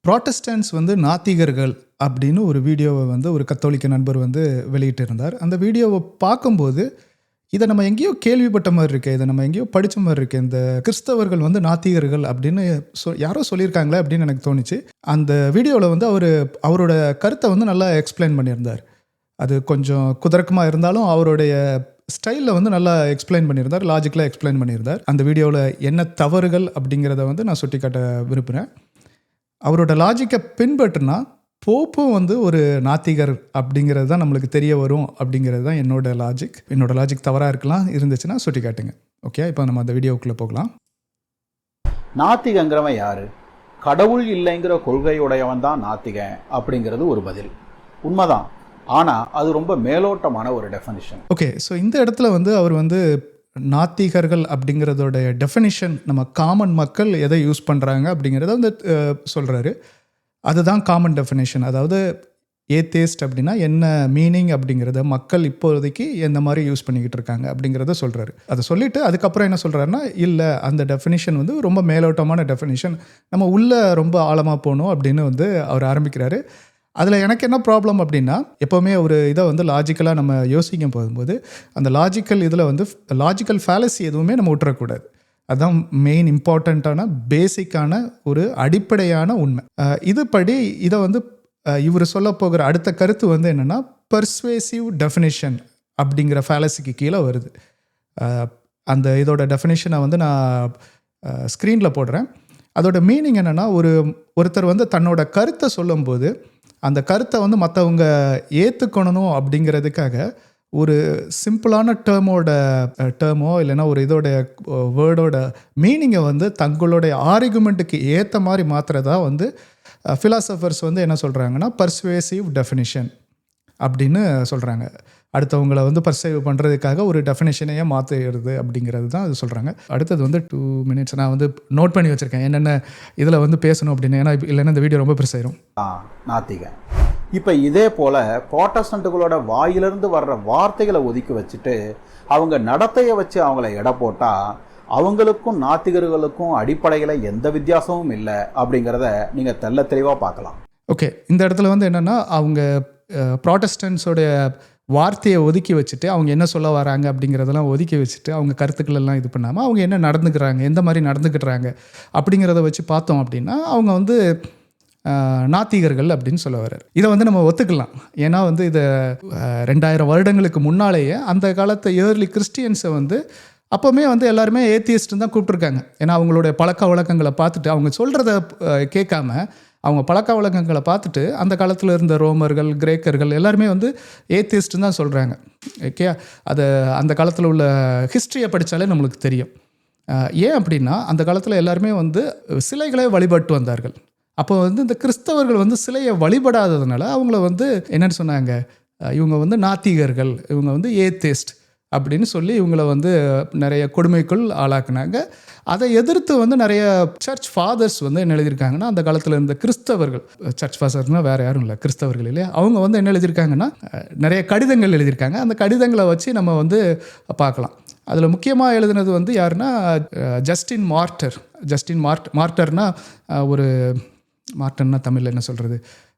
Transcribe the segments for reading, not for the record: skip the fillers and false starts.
ப்ராட்டஸ்டன்ட்ஸ் வந்து நாத்திகர்கள் அப்படின்னு ஒரு வீடியோவை வந்து ஒரு கத்தோலிக்க நண்பர் வந்து வெளியிட்டிருந்தார். அந்த வீடியோவை பார்க்கும்போது இதை நம்ம எங்கேயோ கேள்விப்பட்ட மாதிரி இருக்கு, இதை நம்ம எங்கேயோ படித்த மாதிரி இருக்கு, இந்த கிறிஸ்தவர்கள் வந்து நாத்திகர்கள் அப்படின்னு யாரோ சொல்லியிருக்காங்களே அப்படின்னு எனக்கு தோணுச்சு. அந்த வீடியோவில் வந்து அவரோட கருத்தை வந்து நல்லா எக்ஸ்பிளைன் பண்ணியிருந்தார். அது கொஞ்சம் குதர்க்கமாக இருந்தாலும் அவருடைய ஸ்டைலில் வந்து நல்லா எக்ஸ்பிளைன் பண்ணியிருந்தார், லாஜிக்கலாக எக்ஸ்பிளைன் பண்ணியிருந்தார். அந்த வீடியோவில் என்ன தவறுகள் அப்படிங்கிறத வந்து நான் சுட்டிக்காட்ட விரும்புகிறேன். அவரோட லாஜிக்கை பின்பற்றினா போப்பும் வந்து ஒரு நாத்திகர் அப்படிங்கிறது தான் நம்மளுக்கு தெரிய வரும் அப்படிங்கிறது தான் என்னோட லாஜிக் தவறாக இருக்கலாம், இருந்துச்சுன்னா சுட்டி காட்டுங்க. ஓகே, இப்போ நம்ம அந்த வீடியோக்குள்ளே போகலாம். நாத்திகங்கிறவன் யாரு? கடவுள் இல்லைங்கிற கொள்கையுடையவன் தான் நாத்திகன் அப்படிங்கிறது ஒரு பதில். உண்மைதான், ஆனால் அது ரொம்ப மேலோட்டமான ஒரு டெஃபினிஷன். ஓகே, ஸோ இந்த இடத்துல வந்து அவர் வந்து நாத்திகர்கள் அப்படிங்கிறதோட டெஃபினிஷன் நம்ம காமன் மக்கள் எதை யூஸ் பண்ணுறாங்க அப்படிங்கிறத வந்து சொல்கிறாரு. அதுதான் காமன் டெஃபினேஷன். அதாவது ஏத்தேஸ்ட் அப்படின்னா என்ன மீனிங் அப்படிங்கிறத மக்கள் இப்போதைக்கு எந்த மாதிரி யூஸ் பண்ணிக்கிட்டு இருக்காங்க அப்படிங்கிறத சொல்கிறாரு. அதை சொல்லிவிட்டு அதுக்கப்புறம் என்ன சொல்கிறாருன்னா, இல்லை அந்த டெஃபினிஷன் வந்து ரொம்ப மேலோட்டமான டெஃபினிஷன், நம்ம உள்ளே ரொம்ப ஆழமாக போகணும் அப்படின்னு வந்து அவர் ஆரம்பிக்கிறாரு. அதில் எனக்கு என்ன ப்ராப்ளம் அப்படின்னா, எப்போவுமே ஒரு இதை வந்து லாஜிக்கலாக நம்ம யோசிக்க போகும்போது அந்த லாஜிக்கல் இதில் வந்து லாஜிக்கல் ஃபேலசி எதுவுமே நம்ம விட்டுறக்கூடாது. அதுதான் மெயின் இம்பார்ட்டண்ட்டான பேசிக்கான ஒரு அடிப்படையான உண்மை. இதுபடி இதை வந்து இவர் சொல்ல போகிற அடுத்த கருத்து வந்து என்னென்னா, பர்ஸ்வேசிவ் டெஃபினிஷன் அப்படிங்கிற ஃபேலசிக்கு கீழே வருது. அந்த இதோட டெஃபினிஷனை வந்து நான் ஸ்க்ரீனில் போடுறேன். அதோட மீனிங் என்னென்னா, ஒருத்தர் வந்து தன்னோட கருத்தை சொல்லும்போது அந்த கருத்தை வந்து மற்றவங்க ஏற்றுக்கணும் அப்படிங்கிறதுக்காக ஒரு சிம்பிளான டேர்மோ இல்லைன்னா ஒரு இதோட வேர்டோட மீனிங்கை வந்து தங்களுடைய ஆர்குமெண்ட்டுக்கு ஏற்ற மாதிரி மாற்றுறதா வந்து ஃபிலாசபர்ஸ் வந்து என்ன சொல்கிறாங்கன்னா, பர்ஸ்வேசிவ் டெஃபினிஷன் அப்படின்னு சொல்கிறாங்க. அடுத்தவங்களை வந்து பர்சைவ் பண்ணுறதுக்காக ஒரு டெஃபினேஷனையே மாற்றிடுது அப்படிங்கிறது தான் அது சொல்கிறாங்க. அடுத்தது வந்து 2 minutes நான் வந்து நோட் பண்ணி வச்சுருக்கேன் என்னென்ன இதில் வந்து பேசணும் அப்படின்னு, ஏன்னா இல்லைன்னா இந்த வீடியோ ரொம்ப பெருசாயிரும். நாத்திகன் இப்போ இதே போல் ப்ராட்டஸ்டன்ட்டுகளோட வாயிலிருந்து வர்ற வார்த்தைகளை ஒதுக்கி வச்சுட்டு அவங்க நடத்தையை வச்சு அவங்கள எடை போட்டால் அவங்களுக்கும் நாத்திகர்களுக்கும் அடிப்படையில் எந்த வித்தியாசமும் இல்லை அப்படிங்கிறத நீங்கள் தெள்ள தெளிவாக பார்க்கலாம். ஓகே, இந்த இடத்துல வந்து என்னென்னா, அவங்க ப்ராட்டஸ்டன்ட்ஸோடைய வார்த்தையை ஒதுக்கி வச்சுட்டு அவங்க என்ன சொல்ல வராங்க அப்படிங்கிறதெல்லாம் ஒதுக்கி வச்சுட்டு அவங்க கருத்துக்கள் எல்லாம் இது பண்ணாமல் அவங்க என்ன நடந்துக்கிறாங்க, எந்த மாதிரி நடந்துக்கிட்டுறாங்க அப்படிங்கிறத வச்சு பார்த்தோம் அப்படின்னா அவங்க வந்து நாத்திகர்கள் அப்படின்னு சொல்ல வர்றார். இதை வந்து நம்ம ஒத்துக்கலாம். ஏன்னா வந்து இதை 2000 வருடங்களுக்கு முன்னாலேயே அந்த காலத்தை ஏர்லி கிறிஸ்டியன்ஸை வந்து அப்போவுமே வந்து எல்லாருமே ஏத்தியஸ்ட்னு தான் கூப்பிட்ருக்காங்க. ஏன்னா அவங்களுடைய பழக்க வழக்கங்களை பார்த்துட்டு அவங்க சொல்கிறத கேட்காம அவங்க பழக்க வழக்கங்களை பார்த்துட்டு அந்த காலத்தில் இருந்த ரோமர்கள், கிரேக்கர்கள் எல்லாருமே வந்து ஏத்தியஸ்ட்னு தான் சொல்கிறாங்க. ஓகே, அதை அந்த காலத்தில் உள்ள ஹிஸ்ட்ரியை படித்தாலே நம்மளுக்கு தெரியும். ஏன் அப்படின்னா அந்த காலத்தில் எல்லாருமே வந்து சிலைகளை வழிபட்டு வந்தார்கள். அப்போ வந்து இந்த கிறிஸ்தவர்கள் வந்து சிலையை வழிபடாததுனால அவங்கள வந்து என்னென்னு சொன்னாங்க, இவங்க வந்து நாத்திகர்கள், இவங்க வந்து ஏத்தேஸ்ட் அப்படின்னு சொல்லி இவங்கள வந்து நிறைய கொடுமைக்குள் ஆளாக்குனாங்க. அதை எதிர்த்து வந்து நிறைய சர்ச் ஃபாதர்ஸ் வந்து என்ன எழுதியிருக்காங்கன்னா, அந்த காலத்தில் இருந்த கிறிஸ்தவர்கள், சர்ச் ஃபாதர்ஸ்னால் வேறு யாரும் இல்லை, கிறிஸ்தவர்கள் இல்லையா, அவங்க வந்து என்ன எழுதியிருக்காங்கன்னா நிறைய கடிதங்கள் எழுதியிருக்காங்க. அந்த கடிதங்களை வச்சு நம்ம வந்து பார்க்கலாம். அதில் முக்கியமாக எழுதினது வந்து யாருன்னா ஜஸ்டின் மார்ட்டர்னா ஒரு மார்ட்டர்னா தமிழில் என்ன சொல்கிறது,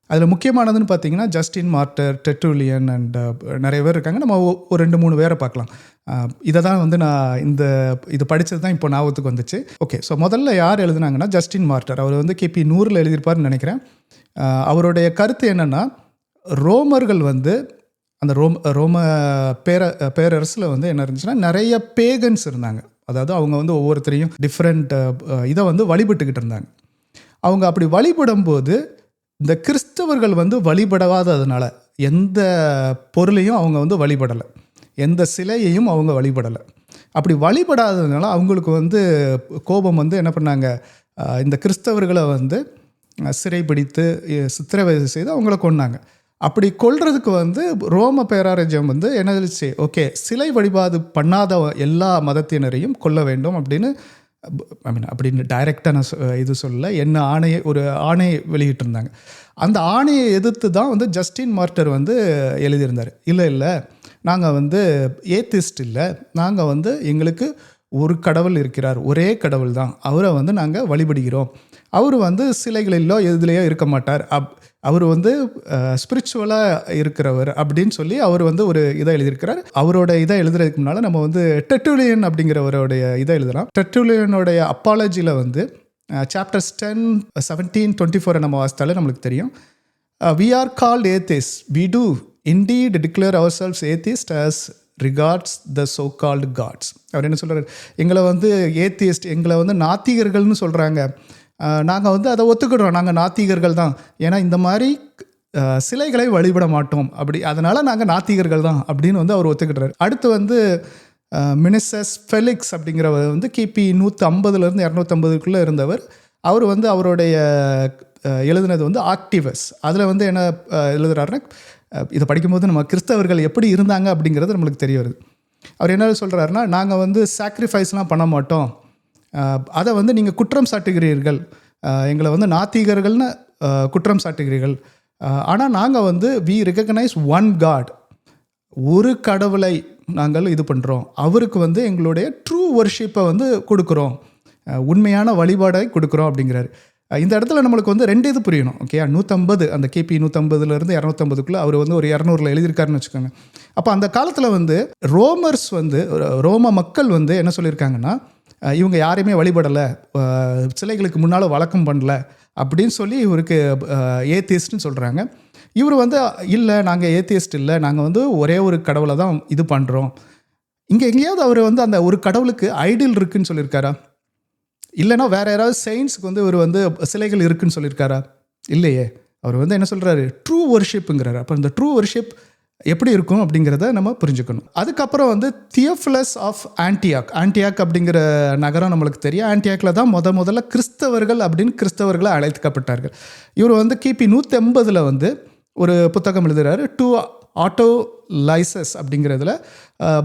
அதில் முக்கியமானதுன்னு பார்த்தீங்கன்னா ஜஸ்டின் மார்ட்டர், டெர்ட்டுல்லியன் அண்ட் நிறைய பேர் இருக்காங்க. நம்ம ஒரு 2-3 பேரை பார்க்கலாம். இதை தான் வந்து நான் இது படித்தது தான் இப்போ ஞாபகத்துக்கு வந்துச்சு. ஓகே, ஸோ முதல்ல யார் எழுதுனாங்கன்னா ஜஸ்டின் மார்ட்டர். அவர் வந்து கிபி 100 எழுதியிருப்பார்னு நினைக்கிறேன். அவருடைய கருத்து என்னென்னா, ரோமர்கள் வந்து அந்த ரோம பேரரசில் வந்து என்ன இருந்துச்சுன்னா நிறைய பேகன்ஸ் இருந்தாங்க. அதாவது அவங்க வந்து ஒவ்வொருத்தரையும் டிஃப்ரெண்ட் இதை வந்து வழிபட்டுக்கிட்டு இருந்தாங்க. அவங்க அப்படி வழிபடும்போது இந்த கிறிஸ்தவர்கள் வந்து வழிபடாததுனால எந்த பொருளையும் அவங்க வந்து வழிபடலை, எந்த சிலையையும் அவங்க வழிபடலை. அப்படி வழிபடாததுனால அவங்களுக்கு வந்து கோபம் வந்து என்ன பண்ணாங்க, இந்த கிறிஸ்தவர்களை வந்து சிறைப்பிடித்து சித்திரவதை செய்து அவங்கள கொன்னாங்க. அப்படி கொல்றதுக்கு வந்து ரோம பேராராஜ்யம் வந்து என்னச்சு, ஓகே சிலை வழிபாடு பண்ணாத எல்லா மதத்தினரையும் கொல்ல வேண்டும் அப்படின்னு அப்படின்னு டைரெக்டாக நான் இது சொல்லலை, என்ன ஒரு ஆணையை வெளியிட்டிருந்தாங்க. அந்த ஆணையை எதிர்த்து தான் வந்து ஜஸ்டின் மார்ட்டர் வந்து எழுதியிருந்தார். இல்லை நாங்கள் வந்து ஏத்திஸ்ட் இல்லை, நாங்கள் வந்து எங்களுக்கு ஒரு கடவுள் இருக்கிறார், ஒரே கடவுள் தான், அவரை வந்து நாங்கள் வழிபடுகிறோம் அவர் வந்து சிலைகளிலோ எதுலேயோ இருக்க மாட்டார். அவர் வந்து ஸ்பிரிச்சுவலாக இருக்கிறவர் அப்படின்னு சொல்லி அவர் வந்து ஒரு இதை எழுதியிருக்கிறார். அவரோட இதை எழுதுறதுக்கு முன்னால் நம்ம வந்து டெர்ட்டுலியன் அப்படிங்கிறவருடைய இதை எழுதலாம். டெர்ட்டுலியனுடைய அப்பாலஜியில் வந்து சாப்டர்ஸ் 10, 17, 24 நம்ம வாசித்தாலே நம்மளுக்கு தெரியும். We are called atheists. We do indeed declare ourselves atheists as regards the so-called gods. அவர் என்ன சொல்கிறார், எங்களை வந்து ஏத்தியஸ்ட், எங்களை வந்து நாத்திகர்கள்னு சொல்கிறாங்க. நாங்கள் வந்து அதை ஒத்துக்கிடுறோம், நாங்கள் நாத்திகர்கள் தான், ஏன்னா இந்த மாதிரி சிலைகளை வழிபட மாட்டோம், அப்படி அதனால் நாங்கள் நாத்திகர்கள் தான் அப்படின்னு வந்து அவர் ஒத்துக்கிடுறாரு. அடுத்து வந்து மினிசஸ் ஃபெலிக்ஸ் அப்படிங்கிறவர் வந்து கிபி 150 250 இருந்தவர். அவர் வந்து அவருடைய எழுதுனது வந்து ஆக்டிவஸ். அதில் வந்து என்ன எழுதுறாருன்னா, இதை படிக்கும்போது நம்ம கிறிஸ்தவர்கள் எப்படி இருந்தாங்க அப்படிங்கிறது நம்மளுக்கு தெரிய வருது. அவர் என்ன சொல்கிறாருன்னா, நாங்கள் வந்து சாக்ரிஃபைஸ்லாம் பண்ண மாட்டோம், அதை வந்து நீங்கள் குற்றம் சாட்டுகிறீர்கள், எங்களை வந்து நாத்திகர்கள்னு குற்றம் சாட்டுகிறீர்கள். ஆனால் நாங்கள் வந்து வி ரெகக்னைஸ் ஒன் காட், ஒரு கடவுளை நாங்கள் இது பண்ணுறோம், அவருக்கு வந்து எங்களுடைய ட்ரூ வர்ஷிப்பை வந்து கொடுக்குறோம், உண்மையான வழிபாடை கொடுக்குறோம் அப்படிங்கிறாரு. இந்த இடத்துல நம்மளுக்கு வந்து 2 இது புரியணும். ஓகே, 150 அந்த கிபி 150 250 அவர் வந்து ஒரு 200 எழுதியிருக்காருன்னு வச்சுக்கோங்க. அப்போ அந்த காலத்தில் வந்து ரோமர்ஸ் வந்து ரோம மக்கள் வந்து என்ன சொல்லியிருக்காங்கன்னா, இவங்க யாரையுமே வழிபடலை, சிலைகளுக்கு முன்னால் வழக்கம் பண்ணல அப்படின்னு சொல்லி இவருக்கு ஏத்தியஸ்ட்னு சொல்கிறாங்க. இவர் வந்து இல்லை, நாங்கள் ஏத்தியஸ்ட் இல்லை, நாங்கள் வந்து ஒரே ஒரு கடவுளை தான் இது பண்ணுறோம். இங்கே எங்கேயாவது அவர் வந்து அந்த ஒரு கடவுளுக்கு ஐடில் இருக்குன்னு சொல்லியிருக்காரா? இல்லைனா வேறு யாராவது செயின்ஸுக்கு வந்து இவர் வந்து சிலைகள் இருக்குன்னு சொல்லியிருக்காரா? இல்லையே. அவர் வந்து என்ன சொல்கிறாரு, ட்ரூ வர்ஷிப்புங்கிறாரு. அப்போ இந்த ட்ரூ வர்ஷிப் எப்படி இருக்கும் அப்படிங்கிறத நம்ம புரிஞ்சுக்கணும். அதுக்கப்புறம் வந்து தியோஃபிலஸ் ஆஃப் ஆன்டியாக் அப்படிங்கிற நகரம் நம்மளுக்கு தெரியும். ஆன்டியாக்கில் தான் முதல்ல கிறிஸ்தவர்கள் அப்படின்னு கிறிஸ்தவர்களை அழைக்கப்பட்டார்கள். இவர் வந்து கிபி 180 வந்து ஒரு புத்தகம் எழுதுகிறாரு, 2 ஆட்டோ லைசஸ் அப்படிங்கிறதுல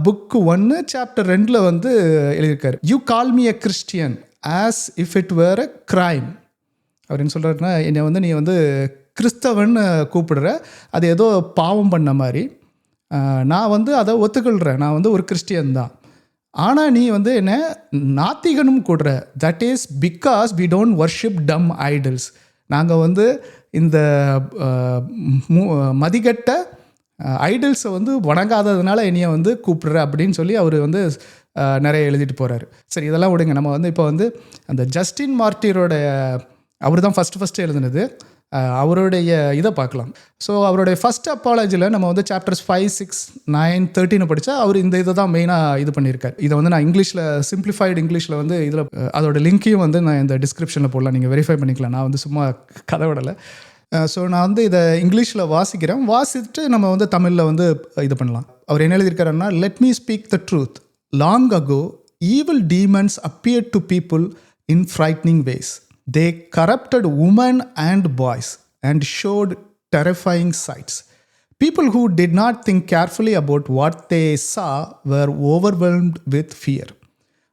புக்கு 1 சாப்டர் 2 வந்து எழுதியிருக்காரு. You call me a Christian as if it were a crime. அவர் என்ன சொல்கிறாருன்னா, என்னை வந்து நீ வந்து கிறிஸ்தவன்னு கூப்பிடுற, அது ஏதோ பாவம் பண்ண மாதிரி. நான் வந்து அதை ஒத்துக்கொள்கிறேன், நான் வந்து ஒரு கிறிஸ்டியன் தான். ஆனால் நீ வந்து என்ன நாத்திகனும் கூடுற. That is because we don't worship dumb idols. நாங்கள் வந்து இந்த மதிகட்ட ஐடல்ஸை வந்து வணங்காததுனால என்னையை வந்து கூப்பிடுற அப்படின்னு சொல்லி அவர் வந்து நிறைய எழுதிட்டு போகிறாரு. சரி, இதெல்லாம் விடுங்க. நம்ம வந்து இப்போ வந்து அந்த ஜஸ்டின் மார்ட்டிரோட, அவர் தான் ஃபஸ்ட்டு எழுதுனது, அவருடைய இதை பார்க்கலாம். ஸோ அவருடைய ஃபஸ்ட் அப்பாலஜியில் நம்ம வந்து சாப்டர்ஸ் 5, 6, 9, 13 படித்தா அவர் இந்த இதை தான் மெயினாக இது பண்ணியிருக்காரு. இதை வந்து நான் இங்கிலீஷில் சிம்பிளிஃபைடு இங்கிலீஷில் வந்து இதில் அதோட லிங்க்கையும் வந்து நான் இந்த டிஸ்கிரிப்ஷனில் போடலாம், நீங்கள் வெரிஃபை பண்ணிக்கலாம். நான் வந்து சும்மா கதை விடலை. ஸோ நான் வந்து இதை இங்கிலீஷில் வாசிச்சுட்டு நம்ம வந்து தமிழில் வந்து இது பண்ணலாம். அவர் என்ன எழுதியிருக்காருன்னா, let me speak the truth. Long ago evil demons appeared to people in frightening ways. They corrupted women and boys and showed terrifying sights. People who did not think carefully about what they saw were overwhelmed with fear.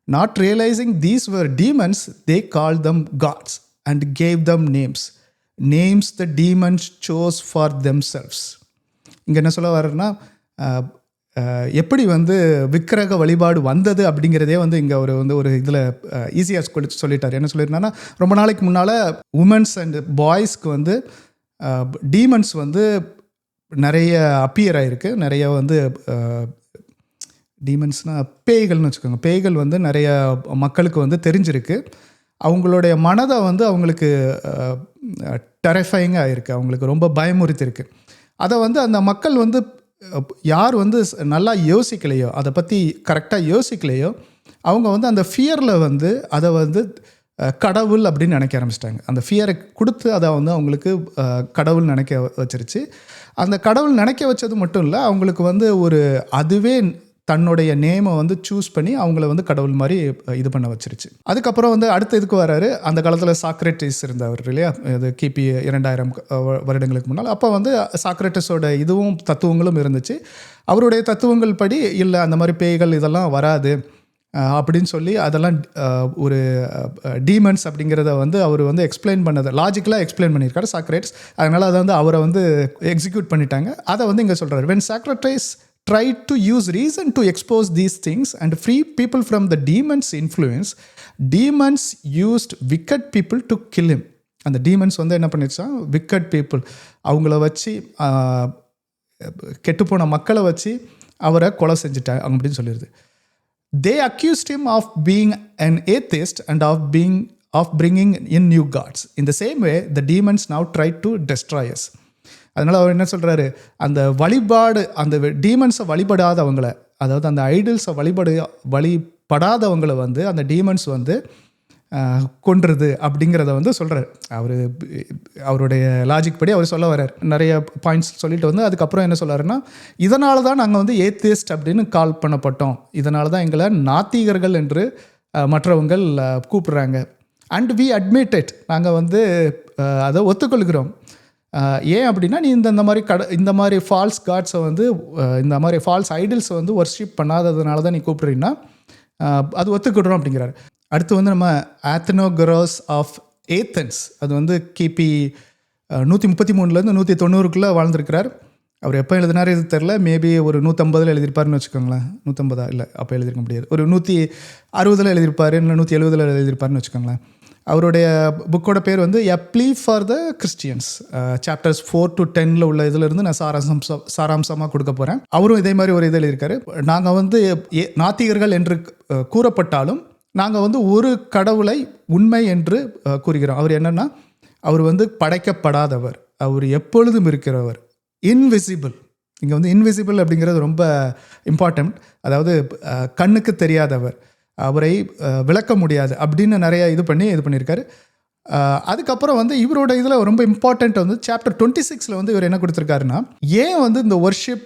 Not realizing these were demons, they called them gods and gave them names the demons chose for themselves. இங்கே என்ன சொல்ல வரேன்னா, எப்படி வந்து விக்கிரக வழிபாடு வந்தது அப்படிங்கிறதே வந்து இங்கே அவர் வந்து ஒரு இதில் ஈஸியாக சொல்லிட்டார். என்ன சொல்லியிருந்தாருன்னா, ரொம்ப நாளைக்கு முன்னால் உமன்ஸ் அண்ட் பாய்ஸ்க்கு வந்து டீமன்ஸ் வந்து நிறைய அப்பியர் ஆகிருக்கு. நிறைய வந்து டீமன்ஸ்னால் பேய்கள்னு வச்சுக்கோங்க. பேய்கள் வந்து நிறைய மக்களுக்கு வந்து தெரிஞ்சிருக்கு. அவங்களுடைய மனதை வந்து அவங்களுக்கு டெரிஃபைங்காக இருக்குது, அவங்களுக்கு ரொம்ப பயமுறுத்திருக்கு. அதை வந்து அந்த மக்கள் வந்து யார் வந்து நல்லா யோசிக்கலையோ, அதை பற்றி கரெக்டாக யோசிக்கலையோ, அவங்க வந்து அந்த ஃபியரில் வந்து அதை வந்து கடவுள் அப்படின்னு நினைக்க ஆரம்பிச்சிட்டாங்க. அந்த ஃபியரை கொடுத்து அதை வந்து அவங்களுக்கு கடவுள் நினைக்க வச்சிருச்சு. அந்த கடவுள் நினைக்க வச்சது மட்டும் இல்லை, அவங்களுக்கு வந்து ஒரு அதுவே தன்னுடைய நேமை வந்து சூஸ் பண்ணி அவங்கள வந்து கடவுள் மாதிரி இது பண்ண வச்சிருச்சு. அதுக்கப்புறம் வந்து அடுத்த இதுக்கு வராரு. அந்த காலத்தில் சாக்ரட்டிஸ் இருந்தவர் இல்லையா, இது கிபி 2000 வருடங்களுக்கு முன்னால். அப்போ வந்து சாக்ரட்டிஸோட இதுவும் தத்துவங்களும் இருந்துச்சு. அவருடைய தத்துவங்கள் படி இல்லை, அந்த மாதிரி பேய்கள் இதெல்லாம் வராது அப்படின்னு சொல்லி அதெல்லாம் ஒரு டீமன்ஸ் அப்படிங்கிறத வந்து அவர் வந்து எக்ஸ்பிளைன் பண்ணதை லாஜிக்கலாக எக்ஸ்பிளைன் பண்ணியிருக்காரு சாக்ரட்டிஸ். அதனால் அதை வந்து அவரை வந்து எக்ஸிக்யூட் பண்ணிட்டாங்க. அதை வந்து இங்கே சொல்கிறார், when Socrates tried to use reason to expose these things and free people from the demons' influence, demons used wicked people to kill him. அந்த demons வந்து என்ன பண்ணிடுச்சா, wicked people அவங்கள வச்சு கெட்டுப்போன மக்களை வச்சு அவரை கொலை செஞ்சுட்டாங்க அப்படின்னு சொல்லிடுது. They accused him of being an atheist and of bringing in new gods. In the same way, the demons now tried to destroy us. அதனால் அவர் என்ன சொல்கிறாரு, அந்த வழிபாடு, அந்த டீமன்ஸை வழிபடாதவங்களை, அதாவது அந்த ஐடல்ஸை வழிபடாதவங்களை வந்து அந்த டீமன்ஸ் வந்து கொன்றுது அப்படிங்கிறத வந்து சொல்கிறார். அவருடைய லாஜிக் படி அவர் சொல்ல வர்றார். நிறைய பாயிண்ட்ஸ் சொல்லிட்டு வந்து அதுக்கப்புறம் என்ன சொல்கிறாருன்னா, இதனால தான் நாங்கள் வந்து ஏத்தியஸ்ட் அப்படின்னு கால் பண்ணப்பட்டோம், இதனால தான் எங்களை நாத்திகர்கள் என்று மற்றவங்கள் கூப்பிடுறாங்க. அண்ட் வி அட்மிட் இட், நாங்கள் வந்து அதை ஒத்துக்கொள்கிறோம். ஏன் அப்படின்னா, நீ இந்த மாதிரி ஃபால்ஸ் காட்ஸை வந்து இந்த மாதிரி ஃபால்ஸ் ஐடல்ஸை வந்து வர்ஷிப் பண்ணாததுனால தான் நீ கூப்பிட்றீங்கன்னா அது ஒத்துக்கிடுறோம் அப்படிங்கிறார். அடுத்து வந்து நம்ம ஆத்தனோகரோஸ் ஆஃப் ஏத்தன்ஸ், அது வந்து கிபி 133 190 வாழ்ந்திருக்கிறார். அவர் எப்போ எழுதினார் இது தெரில, மேபி ஒரு 150 எழுதியிருப்பாருன்னு வச்சுக்கோங்களேன். 150 இல்லை, அப்போ எழுதியிருக்க முடியாது, ஒரு 160 எழுதியிருப்பார், இல்லை 170 எழுதியிருப்பாருன்னு வச்சுக்கோங்களேன். அவருடைய புக்கோட பேர் வந்து a plea for the Christians. Chapters 4 to 10 உள்ள இதிலிருந்து நான் சாராம்சமாக கொடுக்க போகிறேன். அவரும் இதே மாதிரி ஒரு இதில் எழுதியிருக்காரு. நாங்கள் வந்து நாத்திகர்கள் என்று கூறப்பட்டாலும் நாங்கள் வந்து ஒரு கடவுளை உண்மை என்று கூறுகிறோம். அவர் என்னன்னா, அவர் வந்து படைக்கப்படாதவர், அவர் எப்பொழுதும் இருக்கிறவர், இன்விசிபிள். இங்கே வந்து இன்விசிபிள் அப்படிங்கிறது ரொம்ப இம்பார்ட்டண்ட். அதாவது கண்ணுக்கு தெரியாதவர், அவரை விளக்க முடியாது அப்படின்னு நிறைய இது பண்ணியிருக்காரு. அதுக்கப்புறம் வந்து இவரோட இதில் ரொம்ப இம்பார்ட்டண்ட் வந்து சாப்டர் 26 வந்து இவர் என்ன கொடுத்துருக்காருன்னா, ஏன் வந்து இந்த வர்ஷிப்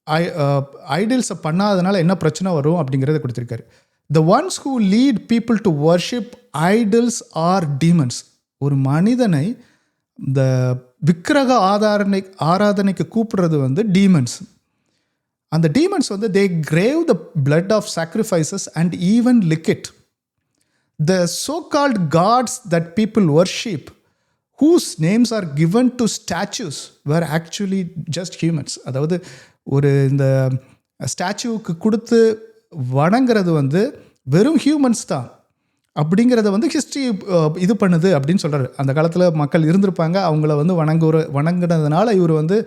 ஐடல்ஸை பண்ணாததுனால என்ன பிரச்சனை வரும் அப்படிங்கிறத கொடுத்துருக்காரு. The ones who lead people to worship idols are demons. ஒரு மனிதனை இந்த விக்கிரக ஆராதனைக்கு கூப்பிடுறது வந்து டீமன்ஸ். அந்த டீமன்ஸ் வந்து they crave the blood of sacrifices and even lick it. The so-called gods that people worship, whose names are given to statues, were actually just humans. அதாவது ஒரு இந்த ஸ்டாச்சுவுக்கு கொடுத்து வணங்குறது வந்து வெறும் ஹியூமன்ஸ் தான் அப்படிங்கிறத வந்து ஹிஸ்ட்ரி இது பண்ணுது அப்படின்னு சொல்கிறாரு. அந்த காலத்தில் மக்கள் இருந்திருப்பாங்க, அவங்கள வந்து வணங்குனதுனால இவர் வந்து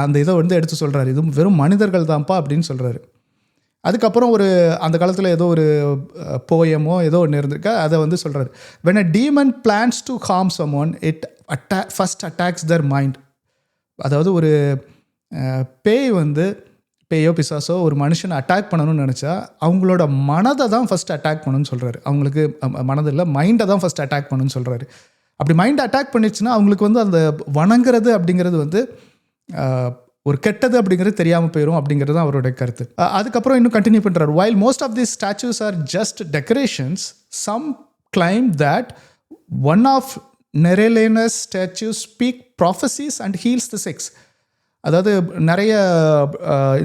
அந்த இதை வந்து எடுத்து சொல்கிறாரு, இது வெறும் மனிதர்கள் தான்ப்பா அப்படின்னு சொல்கிறாரு. அதுக்கப்புறம் அந்த காலத்தில் ஏதோ ஒரு போயமோ ஏதோ ஒன்று இருந்திருக்கா, அதை வந்து சொல்கிறாரு. when a demon plans to harm someone, it first attacks their mind. அதாவது ஒரு பேயோ பிசாசோ ஒரு மனுஷனை அட்டாக் பண்ணணும்னு நினச்சா அவங்களோட மனதை தான் ஃபஸ்ட் அட்டாக் பண்ணணும்னு சொல்கிறாரு. அவங்களுக்கு மனதில் மைண்டை தான் ஃபஸ்ட் அட்டாக் பண்ணணும்னு சொல்கிறாரு. அப்படி மைண்டை அட்டாக் பண்ணிடுச்சுன்னா அவங்களுக்கு வந்து அந்த வணங்குறது அப்படிங்கிறது வந்து ஒரு கெட்டது அப்படிங்கிறது தெரியாமல் போயிடும் அப்படிங்கிறது தான் அவருடைய கருத்து. அதுக்கப்புறம் இன்னும் கண்டினியூ பண்ணுறாரு. while most of these statues are just decorations, some claim that one of Nerelena's statues speak prophecies and heals the sick. அதாவது நிறைய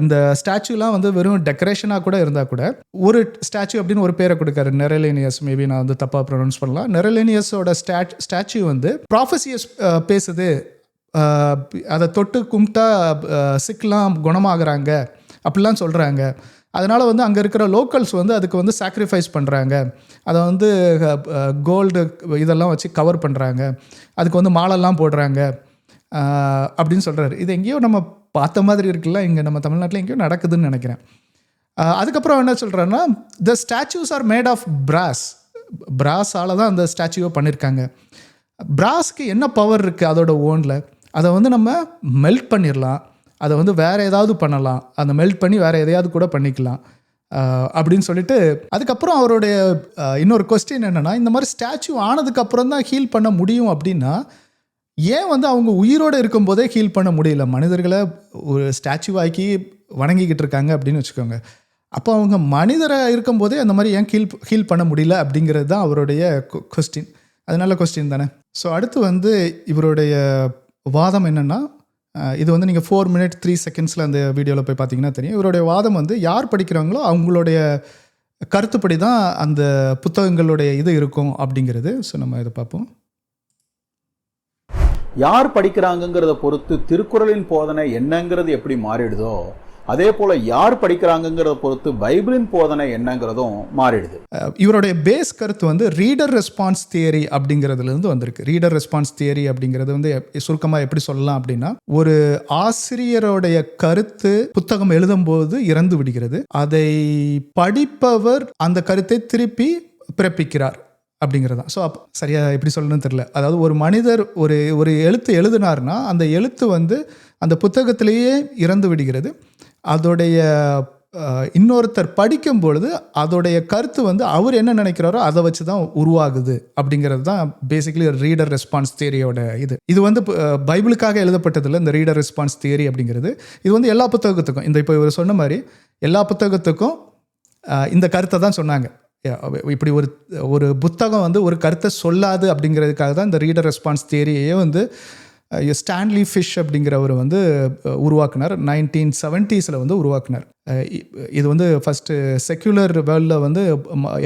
இந்த ஸ்டாச்சுலாம் வந்து வெறும் டெக்கரேஷனாக கூட இருந்தால் கூட, ஒரு ஸ்டாச்சு அப்படின்னு ஒரு பேரை கொடுக்காரு, நெரலேனியஸ். மேபி நான் வந்து தப்பாக ப்ரொனவுன்ஸ் பண்ணலாம். நெரலேனியஸோட ஸ்டாச்சு வந்து ப்ராஃபஸியஸ் பேசுது, அதை தொட்டு கும்பிட்டா சிக்கலாம் குணமாகறாங்க அப்படிலாம் சொல்கிறாங்க. அதனால் வந்து அங்கே இருக்கிற லோக்கல்ஸ் வந்து அதுக்கு வந்து சாக்ரிஃபைஸ் பண்ணுறாங்க, அதை வந்து கோல்டு இதெல்லாம் வச்சு கவர் பண்ணுறாங்க, அதுக்கு வந்து மாலெல்லாம் போடுறாங்க அப்படின்னு சொல்கிறாரு. இது எங்கேயோ நம்ம பார்த்த மாதிரி இருக்குல்ல, இங்கே நம்ம தமிழ்நாட்டில் எங்கேயோ நடக்குதுன்னு நினைக்கிறேன். அதுக்கப்புறம் என்ன சொல்கிறாருன்னா, த ஸ்டாச்சூஸ் ஆர் மேட் ஆஃப் பிராஸால் தான் அந்த ஸ்டாச்சுவை பண்ணியிருக்காங்க. பிராஸ்க்கு என்ன பவர் இருக்குது அதோட ஓனில், அதை வந்து நம்ம மெல்ட் பண்ணிடலாம், அதை வந்து வேறு ஏதாவது பண்ணலாம், அதை மெல்ட் பண்ணி வேறு எதையாவது கூட பண்ணிக்கலாம் அப்படின்னு சொல்லிட்டு. அதுக்கப்புறம் அவருடைய இன்னொரு கொஸ்டின் என்னென்னா, இந்த மாதிரி ஸ்டாச்சு ஆனதுக்கப்புறம் தான் ஹீல் பண்ண முடியும் அப்படின்னா, ஏன் வந்து அவங்க உயிரோடு இருக்கும்போதே ஹீல் பண்ண முடியல? மனிதர்களை ஒரு ஸ்டாச்சு ஆக்கி வணங்கிக்கிட்டு இருக்காங்க அப்படின்னு வச்சுக்கோங்க. அப்போ அவங்க மனிதராக இருக்கும்போதே அந்த மாதிரி ஏன் ஹீல் பண்ண முடியல அப்படிங்கிறது தான் அவருடைய கொஸ்டின். அது நல்ல கொஸ்டின் தானே. ஸோ அடுத்து வந்து இவருடைய வாதம் என்னென்னா, இது வந்து நீங்கள் 4 minutes 3 seconds அந்த வீடியோவில் போய் பார்த்தீங்கன்னா தெரியும். இவருடைய வாதம் வந்து யார் படிக்கிறாங்களோ அவங்களுடைய கருத்துப்படி தான் அந்த புத்தகங்களுடைய இது இருக்கும் அப்படிங்கிறது. ஸோ நம்ம இதை பார்ப்போம். யார் படிக்கிறாங்கிறத பொறுத்து திருக்குறளின் போதனை என்னங்கிறது எப்படி மாறிடுதோ, அதே போல யார் படிக்கிறாங்கிறத பொறுத்து பைபிளின் போதனை என்னங்கிறதும் மாறிடுது. இவருடைய பேஸ் கருத்து வந்து ரீடர் ரெஸ்பான்ஸ் தியரி அப்படிங்கிறதுலேருந்து வந்திருக்கு. ரீடர் ரெஸ்பான்ஸ் தியரி அப்படிங்கிறது வந்து சுருக்கமாக எப்படி சொல்லலாம் அப்படின்னா, ஒரு ஆசிரியருடைய கருத்து புத்தகம் எழுதும்போது இறந்து விடுகிறது, அதை படிப்பவர் அந்த கருத்தை திருப்பி பிறப்பிக்கிறார் அப்படிங்கிறது தான். ஸோ சரியாக எப்படி சொல்லணும்னு தெரியல. அதாவது ஒரு மனிதர் ஒரு எழுத்து எழுதினார்னா அந்த எழுத்து வந்து அந்த புத்தகத்திலேயே இறந்து விடுகிறது. அதோடைய இன்னொருத்தர் படிக்கும் பொழுது அதோடைய கருத்து வந்து அவர் என்ன நினைக்கிறாரோ அதை வச்சு தான் உருவாகுது அப்படிங்கிறது தான் பேசிக்கலி ரீடர் ரெஸ்பான்ஸ் தியரியோட இது வந்து பைபிளுக்காக எழுதப்பட்டதில்லை. இந்த ரீடர் ரெஸ்பான்ஸ் தியரி அப்படிங்கிறது இது வந்து எல்லா புத்தகத்துக்கும், இந்த இப்போ இவர் சொன்ன மாதிரி எல்லா புத்தகத்துக்கும் இந்த கருத்தை தான் சொன்னாங்க. இப்படி ஒரு புத்தகம் வந்து ஒரு கருத்தை சொல்லாது அப்படிங்கிறதுக்காக தான் இந்த ரீடர் ரெஸ்பான்ஸ் தியரியே வந்து ஸ்டான்லி ஃபிஷ் அப்படிங்கிறவர் வந்து உருவாக்குனார். 1970s வந்து உருவாக்குனார். இது வந்து ஃபஸ்ட்டு செக்யுலர் வேர்ல்டில் வந்து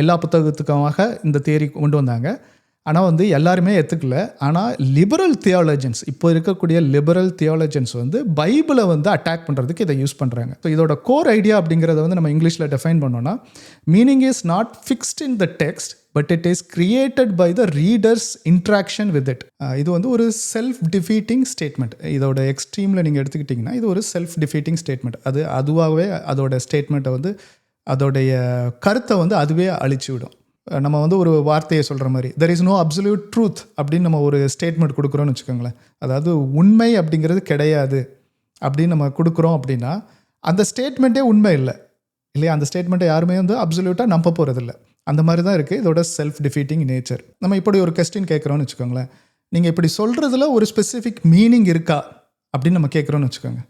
எல்லா புத்தகத்துக்காக இந்த தியரி கொண்டு வந்தாங்க. ஆனால் வந்து எல்லாருமே ஏற்றுக்கல. ஆனால் லிபரல் தியாலஜன்ஸ், இப்போ இருக்கக்கூடிய லிபரல் தியாலஜன்ஸ் வந்து பைபிளை வந்து அட்டாக் பண்ணுறதுக்கு இதை யூஸ் பண்ணுறாங்க. ஸோ இதோட கோர் ஐடியா அப்படிங்கிறத வந்து நம்ம இங்கிலீஷில் டிஃபைன் பண்ணோன்னா, meaning is not fixed in the text but it is created by the readers interaction with it. இது வந்து ஒரு செல்ஃப் டிஃபீட்டிங் ஸ்டேட்மெண்ட். இதோட எக்ஸ்ட்ரீமில் நீங்கள் எடுத்துக்கிட்டிங்கன்னா இது ஒரு செல்ஃப் டிஃபீட்டிங் ஸ்டேட்மெண்ட். அதுவாகவே அதோட ஸ்டேட்மெண்ட்டை வந்து அதோடைய கருத்தை வந்து அதுவே அழிச்சு விடும். நம்ம வந்து ஒரு வார்த்தையை சொல்கிற மாதிரி there is no absolute truth அப்படின்னு நம்ம ஒரு ஸ்டேட்மெண்ட் கொடுக்குறோன்னு வச்சுக்கோங்களேன். அதாவது உண்மை அப்படிங்கிறது கிடையாது அப்படின்னு நம்ம கொடுக்குறோம் அப்படின்னா அந்த ஸ்டேட்மெண்ட்டே உண்மை இல்லை இல்லையா? அந்த ஸ்டேட்மெண்ட்டை யாருமே வந்து அப்சல்யூட்டாக நம்ப போகிறதில்ல. அந்த மாதிரி தான் இருக்குது இதோட செல்ஃப் டிஃபீட்டிங் நேச்சர். நம்ம இப்படி ஒரு கொஸ்டின் கேட்குறோன்னு வச்சுக்கோங்களேன், நீங்கள் இப்படி சொல்கிறதுல ஒரு ஸ்பெசிஃபிக் மீனிங் இருக்கா அப்படின்னு நம்ம கேட்குறோன்னு வச்சுக்கோங்க.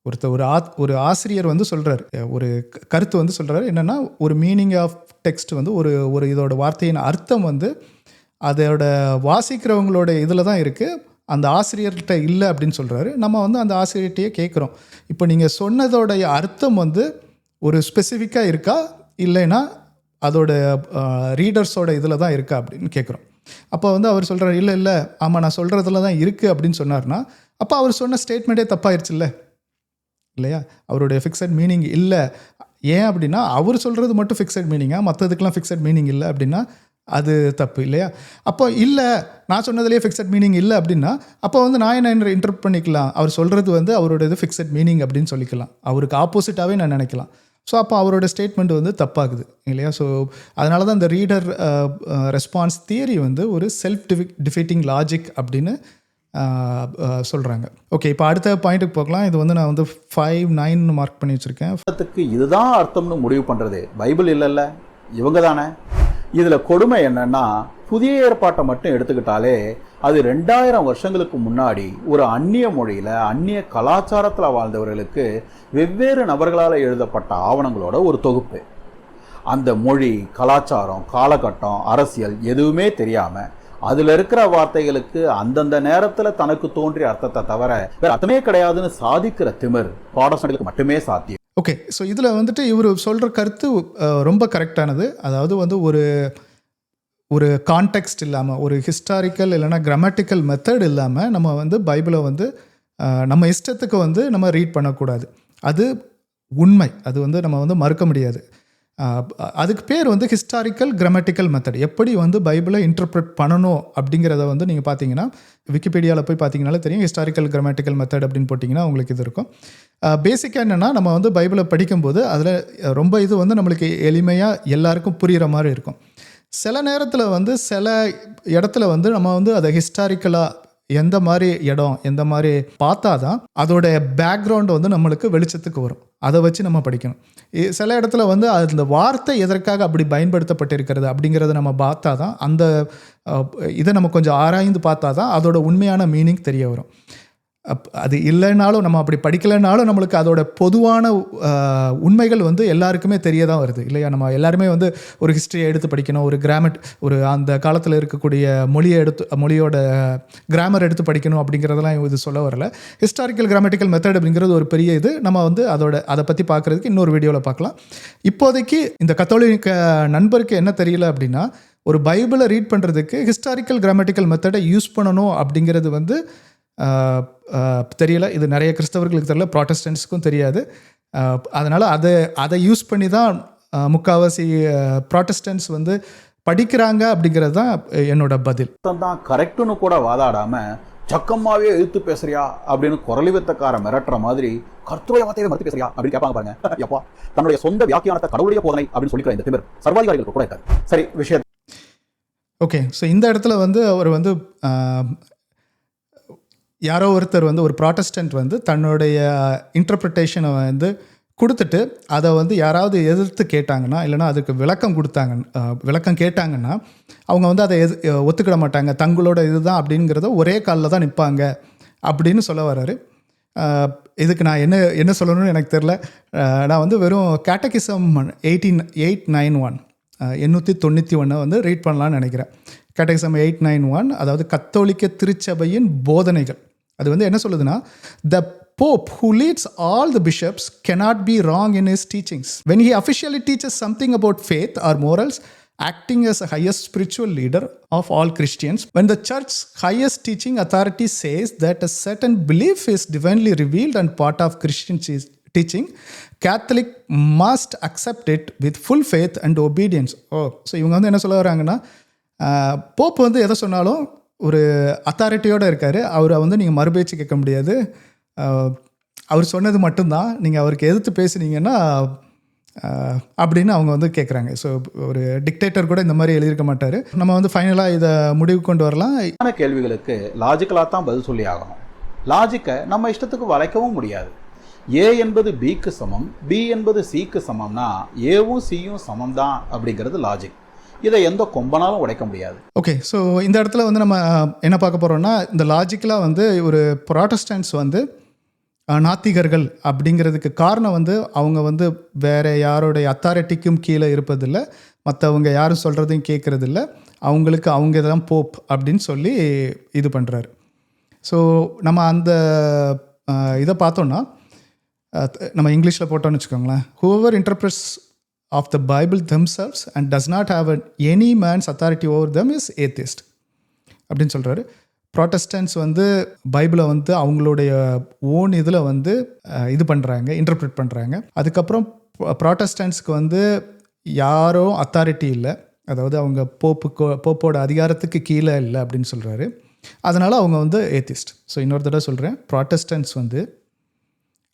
ஒரு ஆசிரியர் வந்து சொல்கிறார், ஒரு கருத்து வந்து சொல்கிறாரு என்னென்னா, ஒரு மீனிங் ஆஃப் டெக்ஸ்ட் வந்து ஒரு இதோட வார்த்தையின் அர்த்தம் வந்து அதோட வாசிக்கிறவங்களோட இதில் தான் இருக்குது, அந்த ஆசிரியர்கிட்ட இல்லை அப்படின்னு சொல்கிறாரு. நம்ம வந்து அந்த ஆசிரியர்கிட்டையே கேட்குறோம், இப்போ நீங்கள் சொன்னதோடைய அர்த்தம் வந்து ஒரு ஸ்பெசிஃபிக்காக இருக்கா இல்லைன்னா அதோட ரீடர்ஸோட இதில் தான் இருக்கா அப்படின்னு கேட்குறோம். அப்போ வந்து அவர் சொல்கிறார், இல்லை ஆமாம் நான் சொல்கிறதுல தான் இருக்குது அப்படின்னு சொன்னார்னா அப்போ அவர் சொன்ன ஸ்டேட்மெண்ட்டே தப்பாயிருச்சு இல்லையா? அவருடைய ஃபிக்ஸட் மீனிங் இல்லை. ஏன் அப்படின்னா அவர் சொல்கிறது மட்டும் ஃபிக்ஸட் மீனிங்கா, மற்றதுக்கெலாம் ஃபிக்ஸட் மீனிங் இல்லை அப்படின்னா அது தப்பு இல்லையா? அப்போ இல்லை நான் சொன்னதுலேயே ஃபிக்ஸட் மீனிங் இல்லை அப்படின்னா அப்போ வந்து நான் என்ன இன்டர்ப்ரெட் பண்ணிக்கலாம், அவர் சொல்கிறது வந்து அவரோட இது ஃபிக்ஸட் மீனிங் அப்படின்னு சொல்லிக்கலாம். அவருக்கு ஆப்போசிட்டாகவே நான் நினைக்கலாம். ஸோ அப்போ அவரோட ஸ்டேட்மெண்ட் வந்து தப்பாகுது இல்லையா? ஸோ அதனால தான் இந்த ரீடர் ரெஸ்பான்ஸ் தியரி வந்து ஒரு செல்ஃப் டிஃபீட்டிங் லாஜிக் அப்படின்னு சொல்கிறாங்க. ஓகே, இப்போ அடுத்த பாயிண்ட்டுக்கு போகலாம். இது வந்து நான் வந்து 5-9 மார்க் பண்ணி வச்சுருக்கேன். இதுதான் அர்த்தம்னு முடிவு பண்ணுறது பைபிள் இல்லைல்ல, இவங்க தானே. இதில் கொடுமை என்னன்னா, புதிய ஏற்பாட்டை மட்டும் எடுத்துக்கிட்டாலே அது 2000 வருஷங்களுக்கு முன்னாடி ஒரு அந்நிய மொழியில் அந்நிய கலாச்சாரத்தில் வாழ்ந்தவர்களுக்கு வெவ்வேறு நபர்களால் எழுதப்பட்ட ஆவணங்களோட ஒரு தொகுப்பு. அந்த மொழி, கலாச்சாரம், காலகட்டம், அரசியல் எதுவுமே தெரியாமல் அதில் இருக்கிற வார்த்தைகளுக்கு அந்தந்த நேரத்தில் தனக்கு தோன்றிய அர்த்தத்தை தவிர வேறு அர்த்தமே கிடையாதுன்னு சாதிக்கிற திமிர் ப்ராட்டஸ்டன்ட்களுக்கு மட்டுமே சாத்தியம். ஓகே, ஸோ இதில் வந்துட்டு இவர் சொல்கிற கருத்து ரொம்ப கரெக்டானது. அதாவது வந்து ஒரு கான்டெக்ஸ்ட் இல்லாமல், ஒரு ஹிஸ்டாரிக்கல் இல்லைனா கிராமட்டிக்கல் மெத்தட் இல்லாமல் நம்ம வந்து பைபிளை வந்து நம்ம இஷ்டத்துக்கு வந்து நம்ம ரீட் பண்ணக்கூடாது. அது உண்மை, அது வந்து நம்ம வந்து மறுக்க முடியாது. அதுக்கு பேர் வந்து ஹிஸ்டாரிக்கல் கிராமட்டிக்கல் மெத்தட். எப்படி வந்து பைபிளை இன்டர்பிரட் பண்ணணும் அப்படிங்கிறத வந்து நீங்கள் பார்த்தீங்கன்னா விக்கிபீடியாவில் போய் பார்த்தீங்கனாலே தெரியும். ஹிஸ்டாரிக்கல் கிராமட்டிக்கல் மெத்தட் அப்படின்னு போட்டிங்கன்னா உங்களுக்கு இது இருக்கும். பேசிக்காக என்னென்னா, நம்ம வந்து பைபிளை படிக்கும்போது அதில் ரொம்ப இது வந்து நம்மளுக்கு எளிமையாக எல்லாருக்கும் புரிகிற மாதிரி இருக்கும். சில நேரத்தில் வந்து சில இடத்துல வந்து நம்ம வந்து அதை ஹிஸ்டாரிக்கலாக எந்த மாதிரி இடம் எந்த மாதிரி பார்த்தா தான் அதோட பேக்ரவுண்டு வந்து நம்மளுக்கு வெளிச்சத்துக்கு வரும். அதை வச்சு நம்ம படிக்கணும். சில இடத்துல வந்து அந்த வார்த்தை எதற்காக அப்படி பயன்படுத்தப்பட்டிருக்கிறது அப்படிங்கிறத நம்ம பார்த்தா தான், அந்த இதை நம்ம கொஞ்சம் ஆராய்ந்து பார்த்தா தான் அதோட உண்மையான மீனிங் தெரிய வரும். அது இல்லைனாலும், நம்ம அப்படி படிக்கலைனாலும் நம்மளுக்கு அதோட பொதுவான உண்மைகள் வந்து எல்லாருக்குமே தெரிய தான் வருது இல்லையா? நம்ம எல்லாருமே வந்து ஒரு ஹிஸ்ட்ரியை எடுத்து படிக்கணும், ஒரு அந்த காலத்தில் இருக்கக்கூடிய மொழியோட கிராமர் எடுத்து படிக்கணும் அப்படிங்கிறதெல்லாம் இது சொல்ல வரல. ஹிஸ்டாரிக்கல் கிராமட்டிக்கல் மெத்தட் அப்படிங்கிறது ஒரு பெரிய இது. நம்ம வந்து அதை பற்றி பார்க்குறதுக்கு இன்னொரு வீடியோவில் பார்க்கலாம். இப்போதைக்கு இந்த கத்தோலிக்க நண்பருக்கு என்ன தெரியல அப்படின்னா, ஒரு பைபிளை ரீட் பண்ணுறதுக்கு ஹிஸ்டாரிக்கல் கிராமட்டிக்கல் மெத்தடை யூஸ் பண்ணணும் அப்படிங்கிறது வந்து தெரியல. இது நிறைய கிறிஸ்தவர்களுக்கு தெரியல, ப்ராட்டஸ்டன்ட்ஸுக்கும் தெரியாது. அதனால் அதை யூஸ் பண்ணி தான் முக்கால்வாசி ப்ராட்டஸ்டன்ட்ஸ் வந்து படிக்கிறாங்க அப்படிங்கிறது தான் என்னோட பதில். தான் கரெக்டுன்னு கூட வாதாடாம சக்கமாவே எழுத்து பேசுறியா அப்படின்னு குரலி வித்தக்கார மிரட்டுற மாதிரி கர்த்தருடைய வார்த்தையை மறுத்து பேசுறியா அப்படின்னு கேட்பாங்க பாருங்க. எப்பா தன்னுடைய சொந்த வியாக்கியானத்தை கடவுளுடைய போதனை அப்படின்னு சொல்லிக்கிற இந்த திமிர் சர்வாதிகாரிகளுக்கு கூட இருக்காது. சரி விஷயம் ஓகே. ஸோ இந்த இடத்துல வந்து அவர் வந்து யாரோ ஒருத்தர் வந்து ஒரு ப்ராட்டஸ்டன்ட் வந்து தன்னுடைய இன்டர்பிரிட்டேஷனை வந்து கொடுத்துட்டு அதை வந்து யாராவது எதிர்த்து கேட்டாங்கன்னா, இல்லைனா அதுக்கு விளக்கம் கேட்டாங்கன்னா அவங்க வந்து அதை ஒத்துக்கிட மாட்டாங்க. தங்களோட இதுதான் அப்படிங்கிறத ஒரே காலில் தான் நிற்பாங்க அப்படின்னு சொல்ல வர்றாரு. இதுக்கு நான் என்ன சொல்லணும்னு எனக்கு தெரில. நான் வந்து வெறும் கேட்டகிசம் 891 891 வந்து ரீட் பண்ணலான்னு நினைக்கிறேன். கேட்டகிசம் 891 அதாவது கத்தோலிக்க திருச்சபையின் போதனைகள். அது வந்து என்ன சொல்லுதுன்னா, த Pope who leads all the bishops cannot be wrong in his teachings. When he officially teaches something about faith or morals, acting as a highest spiritual leader of all Christians, when the church's highest teaching authority says that a certain belief is divinely revealed and part of Christian teaching, Catholic must accept it with full faith and obedience. So இவங்க வந்து என்ன சொல்ல வராங்கன்னா, Pope வந்து எதை சொன்னாலும் ஒரு அத்தாரிட்டியோடு இருக்கார். அவரை வந்து நீங்கள் மறுபேச்சு கேட்க முடியாது. அவர் சொன்னது மட்டும்தான், நீங்கள் அவருக்கு எதிர்த்து பேசுனீங்கன்னா அப்படின்னு அவங்க வந்து கேட்குறாங்க. ஸோ ஒரு டிக்டேட்டர் கூட இந்த மாதிரி எழுதியிருக்க மாட்டார். நம்ம வந்து ஃபைனலாக இதை முடிவு கொண்டு வரலாம். கேள்விகளுக்கு லாஜிக்கலாக தான் பதில் சொல்லி ஆகணும். லாஜிக்கை நம்ம இஷ்டத்துக்கு வளைக்கவும் முடியாது. ஏ என்பது பிக்கு சமம், பி என்பது சிக்கு சமம்னா ஏவும் சியும் சமம் தான் அப்படிங்கிறது லாஜிக். இதை எந்த கொம்பனாலும் உடைக்க முடியாது. ஓகே. ஸோ இந்த இடத்துல வந்து நம்ம என்ன பார்க்க போகிறோம்னா, இந்த லாஜிக்கலாக வந்து ஒரு ப்ராட்டஸ்டன்ட்ஸ் வந்து நாத்திகர்கள் அப்படிங்கிறதுக்கு காரணம் வந்து அவங்க வந்து வேறு யாரோடைய அத்தாரிட்டிக்கும் கீழே இருப்பதில்லை, மற்றவங்க யாரும் சொல்கிறதையும் கேட்குறதில்ல, அவங்களுக்கு அவங்க தான் போப் அப்படின்னு சொல்லி இது பண்ணுறாரு. ஸோ நம்ம அந்த இதை பார்த்தோன்னா, நம்ம இங்கிலீஷில் போட்டோன்னு வச்சுக்கோங்களேன், whoever interprets of the Bible themselves and does not have any man's authority over them is atheist அப்படின்னு சொல்கிறாரு. ப்ராட்டஸ்டன்ட்ஸ் வந்து பைபிளை வந்து அவங்களுடைய ஓன் இதில் வந்து இது பண்ணுறாங்க, இன்டர்பிரேட் பண்ணுறாங்க. அதுக்கப்புறம் ப்ராட்டஸ்டன்ட்ஸ்க்கு வந்து யாரோ அத்தாரிட்டி இல்லை, அதாவது அவங்க போப்போட அதிகாரத்துக்கு கீழே இல்லை அப்படின்னு சொல்கிறாரு. அதனால் அவங்க வந்து ஏத்திஸ்ட். ஸோ இன்னொரு தடவை சொல்கிறேன், ப்ராட்டஸ்டன்ட்ஸ் வந்து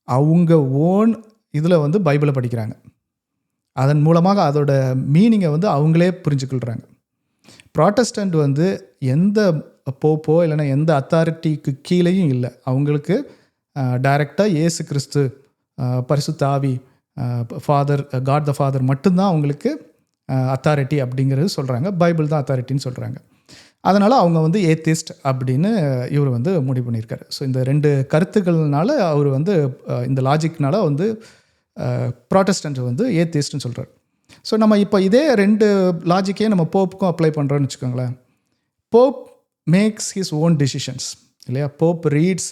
அவங்க ஓன் இதில் வந்து பைபிளை படிக்கிறாங்க. அதன் மூலமாக அதோட மீனிங்கை வந்து அவங்களே புரிஞ்சுக்கொள்கிறாங்க. ப்ராட்டஸ்டன்ட் வந்து எந்த போப்போ இல்லைன்னா எந்த அத்தாரிட்டிக்கு கீழேயும் இல்லை. அவங்களுக்கு டைரெக்டாக இயேசு கிறிஸ்து, பரிசுத்த ஆவி, ஃபாதர், காட் த ஃபாதர் மட்டும்தான் அவங்களுக்கு அத்தாரிட்டி அப்படிங்கிறது சொல்கிறாங்க. பைபிள் தான் அத்தாரிட்டின்னு சொல்கிறாங்க. அதனால் அவங்க வந்து ஏத்திஸ்ட் அப்படின்னு இவர் வந்து முடிவு பண்ணியிருக்காரு. ஸோ இந்த ரெண்டு கருத்துக்கள்னால அவர் வந்து இந்த லாஜிக்னால வந்து ப்ராட்டஸ்டன்ட் வந்து ஏத்திஸ்ட்னு சொல்கிறார். ஸோ நம்ம இப்போ இதே ரெண்டு லாஜிக்கே நம்ம போப்புக்கும் அப்ளை பண்ணுறோன்னு வச்சுக்கோங்களேன். Pope makes his own decisions இல்லையா. Pope reads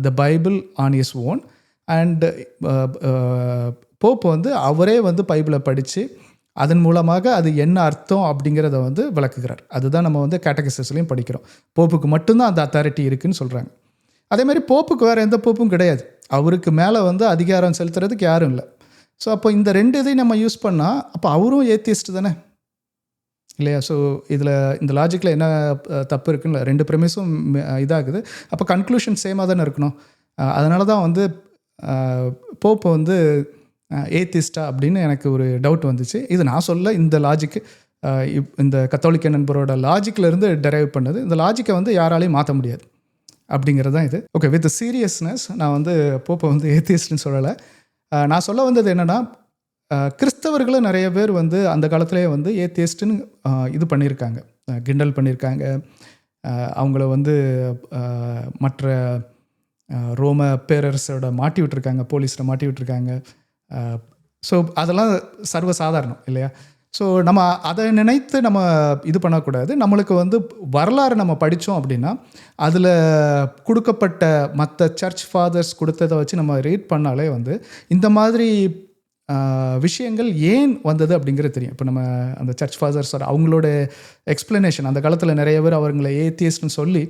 the Bible on his own and pope வந்து அவரே வந்து பைபிளை படித்து அதன் மூலமாக அது என்ன அர்த்தம் அப்படிங்கிறத வந்து விளக்குகிறார். அதுதான் நம்ம வந்து கேட்டகிசஸ்லையும் படிக்கிறோம். போப்புக்கு மட்டும்தான் அந்த அத்தாரிட்டி இருக்குதுன்னு சொல்கிறாங்க. அதேமாதிரி போப்புக்கு வேறு எந்த போப்பும் கிடையாது. அவருக்கு மேலே வந்து அதிகாரம் செலுத்துறதுக்கு யாரும் இல்லை. ஸோ அப்போ இந்த ரெண்டு இதையும் நம்ம யூஸ் பண்ணால் அப்போ அவரும் ஏத்திஸ்ட் தானே இல்லையா. ஸோ இதில் இந்த லாஜிக்கில் என்ன தப்பு இருக்குன்னு ரெண்டு ப்ரெமிஸும் இதாகுது. அப்போ கன்க்ளூஷன் சேமாக தானே இருக்கணும். அதனால தான் வந்து போப்பை வந்து ஏத்திஸ்டா அப்படின்னு எனக்கு ஒரு டவுட் வந்துச்சு. இது நான் சொல்ல, இந்த லாஜிக்கு இந்த கத்தோலிக்க நண்பரோட லாஜிக்கிலேருந்து டெரைவ் பண்ணது. இந்த லாஜிக்கை வந்து யாராலையும் மாற்ற முடியாது அப்படிங்கிறது தான் இது. ஓகே, வித் சீரியஸ்னஸ் நான் வந்து போப்பை வந்து ஏத்திஸ்ட்னு சொல்லலை. நான் சொல்ல வந்தது என்னென்னா, கிறிஸ்தவர்களும் நிறைய பேர் வந்து அந்த காலத்திலே வந்து ஏத்திஸ்ட்டுன்னு இது பண்ணியிருக்காங்க, கிண்டல் பண்ணியிருக்காங்க. அவங்கள வந்து மற்ற ரோம பேரரசோட மாட்டி விட்டுருக்காங்க, போலீஸில் மாட்டி விட்டுருக்காங்க. ஸோ அதெல்லாம் சர்வசாதாரணம் இல்லையா. ஸோ நம்ம அதை நினைத்து நம்ம இது பண்ணக்கூடாது. நம்மளுக்கு வந்து வரலாறு நம்ம படித்தோம் அப்படின்னா அதில் கொடுக்கப்பட்ட மற்ற சர்ச் ஃபாதர்ஸ் கொடுத்ததை வச்சு நம்ம ரீட் பண்ணாலே வந்து இந்த மாதிரி விஷயங்கள் ஏன் வந்தது அப்படிங்கிறது தெரியும். இப்போ நம்ம அந்த சர்ச் ஃபாதர்ஸ் அவங்களோட எக்ஸ்ப்ளனேஷன், அந்த காலத்தில் நிறைய பேர் அவங்கள ஏத்தியஸ்ட்னு சொல்லி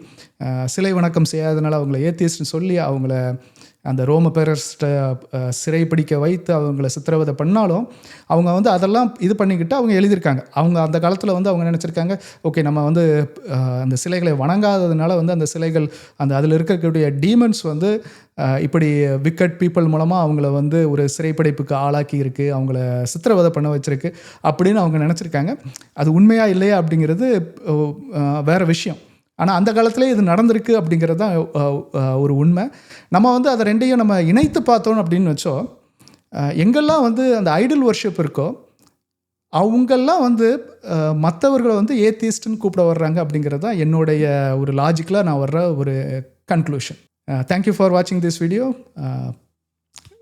சிலை வணக்கம் செய்யாதனால அவங்கள ஏத்தியஸ்ட்னு சொல்லி அவங்கள அந்த ரோம பேரரசை சிறைப்பிடிக்க வைத்து அவங்கள சித்திரவதை பண்ணாலும் அவங்க வந்து அதெல்லாம் இது பண்ணிக்கிட்டு அவங்க எழுதியிருக்காங்க. அவங்க அந்த காலத்தில் வந்து அவங்க நினச்சிருக்காங்க, ஓகே நம்ம வந்து அந்த சிலைகளை வணங்காததுனால வந்து அந்த சிலைகள் அந்த அதில் இருக்கக்கூடிய டீமன்ஸ் வந்து இப்படி விக்கட் பீப்புள் மூலமாக அவங்கள வந்து ஒரு சிறைப்படைப்புக்கு ஆளாக்கி இருக்குது, அவங்கள சித்திரவதை பண்ண வச்சுருக்கு அப்படின்னு அவங்க நினச்சிருக்காங்க. அது உண்மையாக இல்லையா அப்படிங்கிறது வேறு விஷயம். ஆனால் அந்த காலத்திலே இது நடந்திருக்கு அப்படிங்கிறது தான் ஒரு உண்மை. நம்ம வந்து அதை ரெண்டையும் நம்ம இணைத்து பார்த்தோம் அப்படின்னு வச்சோம், எங்கெல்லாம் வந்து அந்த ஐடல் வர்ஷிப் இருக்கோ அவங்கெல்லாம் வந்து மற்றவர்களை வந்து ஏத்திஸ்ட்னு கூப்பிட வர்றாங்க அப்படிங்கிறது தான் என்னுடைய ஒரு லாஜிக்கலாக நான் வர்ற ஒரு கன்க்ளூஷன். தேங்க்யூ ஃபார் வாட்சிங் திஸ் வீடியோ.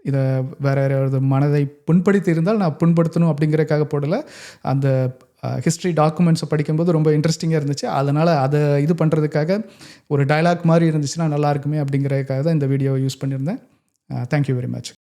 இதை வேறு யாராவது மனதை புண்படுத்தி இருந்தால் நான் புண்படுத்தணும் அப்படிங்கிறதுக்காக போடலை. அந்த ஹிஸ்ட்ரி டாக்குமெண்ட்ஸை படிக்கும்போது ரொம்ப இன்ட்ரெஸ்டிங்காக இருந்துச்சு. அதனால் அதை இது பண்ணுறதுக்காக ஒரு டயலாக் மாதிரி இருந்துச்சுன்னா நல்லா இருக்குமே அப்படிங்கிறதுக்காக தான் இந்த வீடியோவை யூஸ் பண்ணியிருந்தேன். Thank you very much.